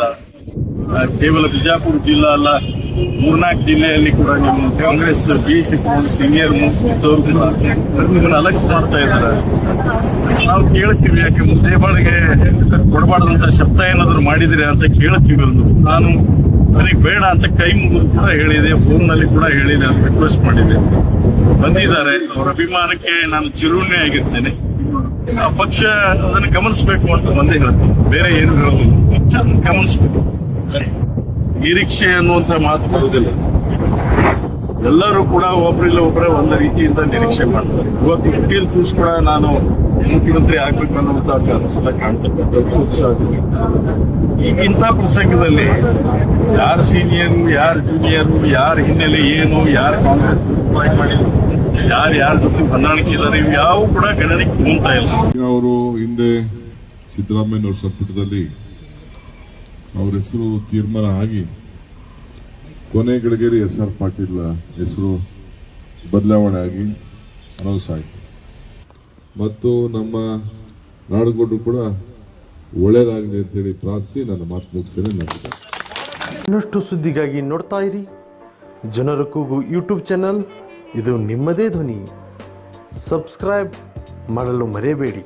ಇಲ್ಲ. ಕೇವಲ ಬಿಜಾಪುರ ಜಿಲ್ಲಾ ಅಲ್ಲ, 3-4 ಜಿಲ್ಲೆಯಲ್ಲಿ ಕೂಡ ನಿಮ್ಮ ಕಾಂಗ್ರೆಸ್ BJP ಸೀನಿಯರ್ ಇದ್ದವರು ಕೂಡ ನಿಮ್ಮನ್ನು ಅಲಕ್ಸ್ ಮಾಡ್ತಾ ಇದ್ದಾರೆ. ನಾವು ಕೇಳ್ತೀವಿ, ಯಾಕೆ ಮುದ್ದೇಬಾಳಿಗೆ ಕೊಡಬಾರ್ದಂತ ಶಬ್ದ ಏನಾದ್ರು ಮಾಡಿದಿರಿ ಅಂತ ಕೇಳ್ತೀವಿ. ನಾನು ನನಗೆ ಬೇಡ ಅಂತ ಕೈ ಮುಗಿದು ಕೂಡ ಹೇಳಿದೆ, ಫೋನ್ನಲ್ಲಿ ಕೂಡ ಹೇಳಿದೆ, ಅಂತ ರಿಕ್ವೆಸ್ಟ್ ಮಾಡಿದೆ. ಬಂದಿದ್ದಾರೆ. ಅವರ ಅಭಿಮಾನಕ್ಕೆ ನಾನು ಚಿರುಣೆ ಆಗಿರ್ತೇನೆ. ಆ ಪಕ್ಷ ಅದನ್ನು ಗಮನಿಸಬೇಕು ಅಂತ ಒಂದೇ ಹೇಳ್ತೀನಿ, ಬೇರೆ ಏನು ಹೇಳೋದಿಲ್ಲ. ಪಕ್ಷ ಅದನ್ನು ಗಮನಿಸಬೇಕು. ನಿರೀಕ್ಷೆ ಅನ್ನುವಂಥ ಮಾತು ಬರುವುದಿಲ್ಲ. ಎಲ್ಲರೂ ಕೂಡ ಒಬ್ಬರಿಲ್ಲ ಒಬ್ಬರೇ ಒಂದು ರೀತಿಯಿಂದ ನಿರೀಕ್ಷೆ ಮಾಡ್ತಾರೆ. ಇವತ್ತು ಹುಟ್ಟಿದ ಕೂಸು ಕೂಡ ನಾನು ಮುಖ್ಯಮಂತ್ರಿ ಆಗ್ಬೇಕು ಅನ್ನುವಂಥ ಕನಸೆಲ್ಲ ಕಾಣ್ತಕ್ಕಂಥದ್ದು ಉತ್ಸಾಹ. ಈಗ ಇಂಥ ಪ್ರಸಂಗದಲ್ಲಿ ಯಾರು ಸೀನಿಯರು, ಯಾರು ಜೂನಿಯರು, ಯಾರ ಹಿನ್ನೆಲೆ ಏನು, ಯಾರು ಕಾಂಗ್ರೆಸ್ ಮಾಡಿದ್ರು, ಯಾರ ಜೊತೆ ಹೊಂದಾಣಿಕೆ ಇದ್ದಾರೆ, ಇವು ಯಾವ ಕೂಡ ಗಣನೆಗೆ ಹೋಗ್ತಾ ಇಲ್ಲ. ಅವರು ಹಿಂದೆ ಸಿದ್ದರಾಮಯ್ಯನವ್ರ ಸಂಪುಟದಲ್ಲಿ ಅವ್ರ ಹೆಸರು ತೀರ್ಮಾನ ಆಗಿ ಕೊನೆ ಗಳಿಗೆರೆ SR ಪಾಟೀಲ್ ಹೆಸರು ಬದಲಾವಣೆ ಆಗಿ ಅನೌನ್ಸ್ ಆಯಿತು. ಮತ್ತು ನಮ್ಮ ನಾಡಗೌಡರು ಕೂಡ ಒಳ್ಳೇದಾಗಲಿ ಅಂತೇಳಿ ಪ್ರಾರ್ಥಿಸಿ ನನ್ನ ಮಾತು ಮುಗಿಸ್ತೇನೆ. ನಮಸ್ಕಾರ. ಇನ್ನಷ್ಟು ಸುದ್ದಿಗಾಗಿ ನೋಡ್ತಾ ಇರಿ ಜನರ ಕೂಗು ಯೂಟ್ಯೂಬ್ ಚಾನಲ್. ಇದು ನಿಮ್ಮದೇ ಧ್ವನಿ. ಸಬ್ಸ್ಕ್ರೈಬ್ ಮಾಡಲು ಮರೆಯಬೇಡಿ.